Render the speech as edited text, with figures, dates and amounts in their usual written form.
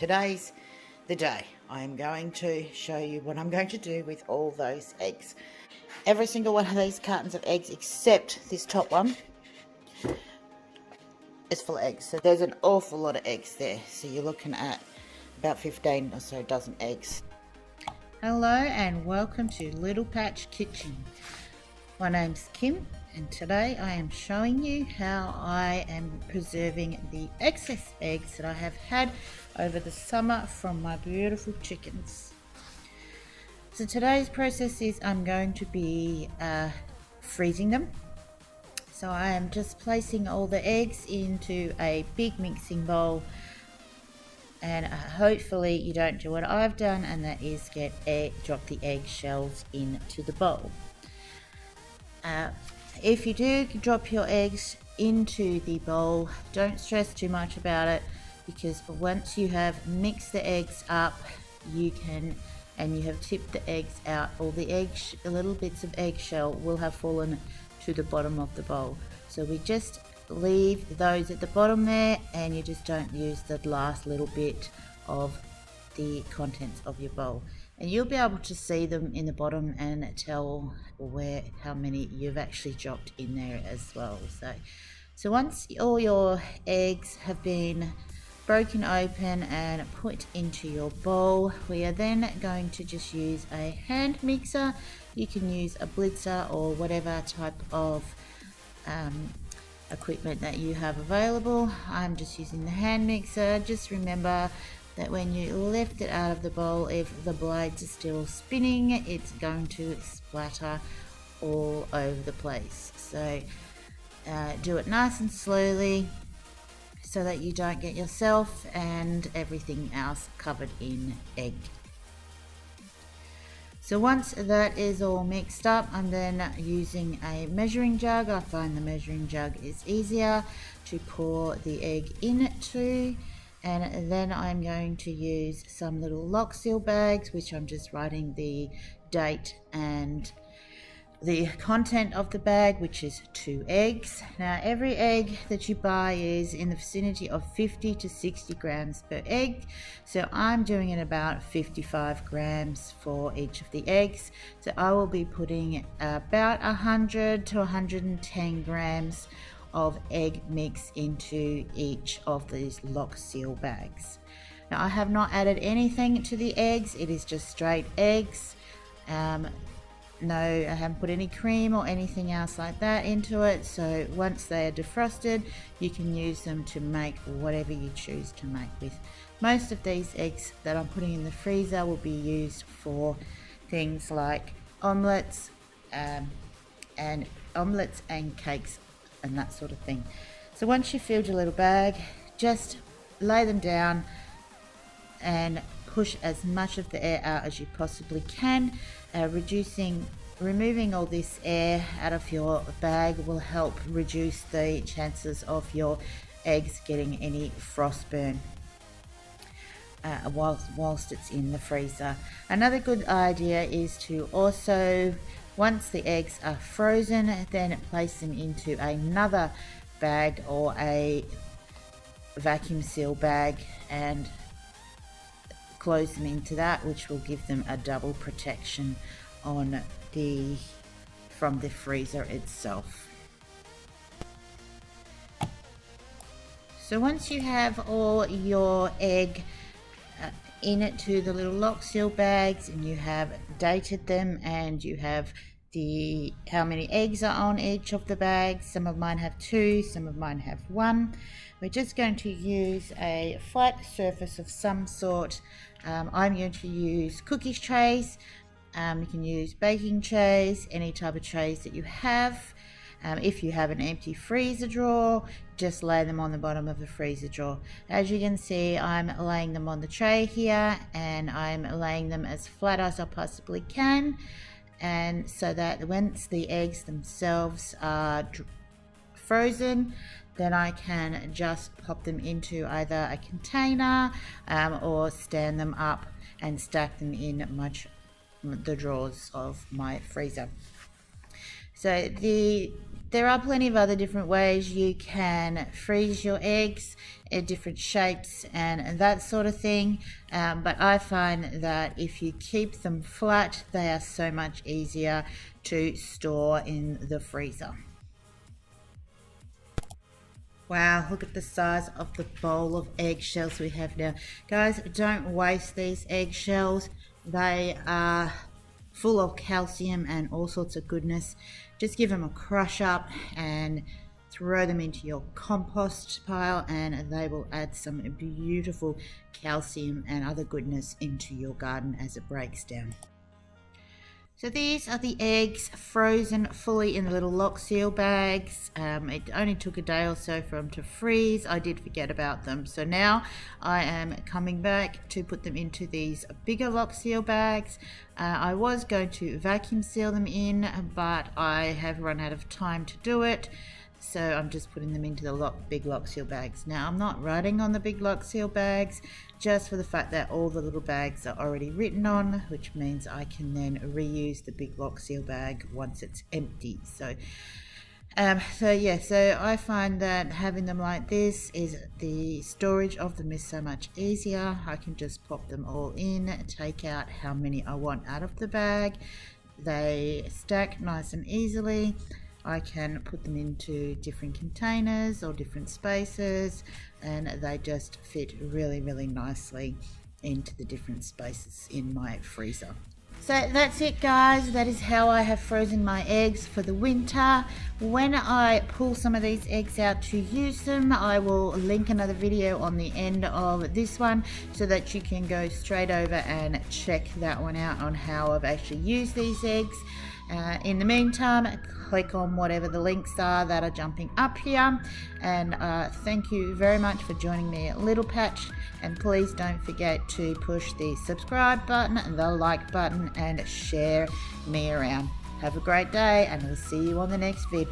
Today's the day. I am going to show you what I'm going to do with all those eggs. Every single one of these cartons of eggs except this top one is full of eggs. So there's an awful lot of eggs there. So you're looking at about 15 or so dozen eggs. Hello and welcome to Little Patch Kitchen. My name's Kim and today I am showing you how I am preserving the excess eggs that I have had over the summer from my beautiful chickens. So today's process is I'm going to be freezing them. So I am just placing all the eggs into a big mixing bowl, and hopefully you don't do what I've done, and that is drop the egg shells into the bowl. If you do drop your eggs into the bowl, don't stress too much about it, because once you have mixed the eggs up, you have tipped the eggs out, all the little bits of eggshell will have fallen to the bottom of the bowl. So we just leave those at the bottom there, and you just don't use the last little bit of the contents of your bowl, and you'll be able to see them in the bottom and tell how many you've actually dropped in there as well. So once all your eggs have been broken open and put into your bowl, we are then going to just use a hand mixer. You can use a blitzer or whatever type of equipment that you have available. I'm just using the hand mixer. Just remember that when you lift it out of the bowl, if the blades are still spinning, it's going to splatter all over the place. So do it nice and slowly so that you don't get yourself and everything else covered in egg. So once that is all mixed up, I'm then using a measuring jug. I find the measuring jug is easier to pour the egg into, and then I'm going to use some little lock seal bags, which I'm just writing the date and the content of the bag, which is 2 eggs. Now every egg that you buy is in the vicinity of 50 to 60 grams per egg, so I'm doing it about 55 grams for each of the eggs. So I will be putting about 100 to 110 grams of egg mix into each of these lock seal bags. Now I have not added anything to the eggs, it is just straight eggs. No, I haven't put any cream or anything else like that into it. So once they are defrosted, you can use them to make whatever you choose to make with. Most of these eggs that I'm putting in the freezer will be used for things like omelets and cakes and that sort of thing. So once you've filled your little bag, just lay them down and push as much of the air out as you possibly can. Removing all this air out of your bag will help reduce the chances of your eggs getting any frost burn whilst it's in the freezer. Another good idea is to also, once the eggs are frozen, then place them into another bag or a vacuum seal bag and close them into that, which will give them a double protection from the freezer itself. So once you have all your egg into the little lock seal bags, and you have dated them, and you have how many eggs are on each of the bags. Some of mine have 2, some of mine have 1. We're just going to use a flat surface of some sort. I'm going to use cookies trays. You can use baking trays, any type of trays that you have. If you have an empty freezer drawer, just lay them on the bottom of the freezer drawer. As you can see, I'm laying them on the tray here, and I'm laying them as flat as I possibly can, and so that once the eggs themselves are frozen, then I can just pop them into either a container or stand them up and stack them in the drawers of my freezer. So the There are plenty of other different ways you can freeze your eggs in different shapes and that sort of thing, but I find that if you keep them flat, they are so much easier to store in the freezer. Wow, look at the size of the bowl of eggshells we have now. Guys, don't waste these eggshells. They are full of calcium and all sorts of goodness. Just give them a crush up and throw them into your compost pile, and they will add some beautiful calcium and other goodness into your garden as it breaks down. So these are the eggs frozen fully in the little lock seal bags. It only took a day or so for them to freeze. I did forget about them. So now I am coming back to put them into these bigger lock seal bags. I was going to vacuum seal them in, but I have run out of time to do it. So I'm just putting them into the big lock seal bags. Now I'm not writing on the big lock seal bags, just for the fact that all the little bags are already written on, which means I can then reuse the big lock seal bag once it's empty. So I find that having them like this is the storage of them is so much easier. I can just pop them all in, take out how many I want out of the bag. They stack nice and easily. I can put them into different containers or different spaces, and they just fit really, really nicely into the different spaces in my freezer. So that's it, guys. That is how I have frozen my eggs for the winter. When I pull some of these eggs out to use them, I will link another video on the end of this one so that you can go straight over and check that one out on how I've actually used these eggs. In the meantime, click on whatever the links are that are jumping up here, and thank you very much for joining me at Little Patch, and please don't forget to push the subscribe button, the like button, and share me around. Have a great day, and we'll see you on the next vid.